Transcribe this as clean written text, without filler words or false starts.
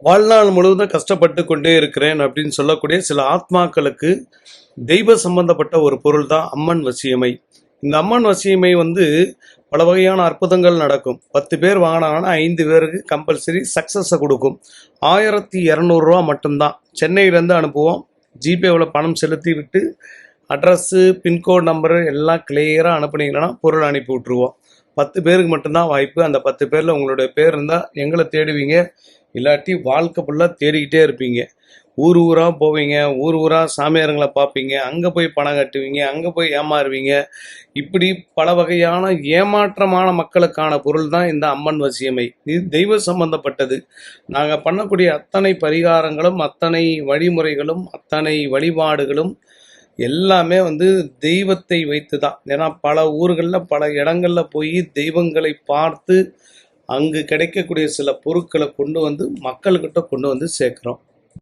வாழ்நாள் முழுவதும் கஷ்டப்பட்டு கொண்டே இருக்கிறேன் அப்படின்னு சொல்லக்கூடிய சில ஆத்மாக்களுக்கு தெய்வ சம்பந்தப்பட்ட ஒரு பொருள் தான் அம்மன் வசியமை. இந்த அம்மன் வசியமை பல வகையான அற்புதங்கள் நடக்கும். 10 பேர் வாங்கினாங்கன்னா 5 பேருக்கு கம்பல்சரி சக்ஸஸை கொடுக்கும். 1200 மட்டும்தான். சென்னையிலேருந்து அனுப்புவோம். ஜிபேவில் பணம் செலுத்தி விட்டு அட்ரஸ்ஸு, பின்கோட் நம்பரு எல்லாம் கிளியராக அனுப்புனீங்கன்னா பொருள் அனுப்பி விட்ருவோம். 10 பேருக்கு மட்டும்தான் வாய்ப்பு. அந்த 10 பேரில் உங்களுடைய பேர் இருந்தால் எங்களை தேடுவீங்க, இல்லாட்டி வாழ்க்கை ஃபுல்லாக தேடிக்கிட்டே இருப்பீங்க. ஊர் ஊராக போவீங்க, ஊர் ஊராக சாமியாருங்களை பார்ப்பீங்க, அங்கே போய் பணம் கட்டுவீங்க, அங்கே போய் ஏமாறுவீங்க. இப்படி பல வகையான ஏமாற்றமான மக்களுக்கான பொருள் தான் இந்த அம்மன் வசியமை. இது தெய்வ சம்பந்தப்பட்டது. நாங்கள் பண்ணக்கூடிய அத்தனை பரிகாரங்களும், அத்தனை வழிமுறைகளும், அத்தனை வழிபாடுகளும் எல்லாமே தெய்வத்தை வைத்து தான். ஏன்னா பல ஊர்களில் பல இடங்களில் போய் தெய்வங்களை பார்த்து அங்கு கிடைக்கக்கூடிய சில பொருட்களை கொண்டு மக்கள்கிட்ட கொண்டு சேர்க்குறோம்.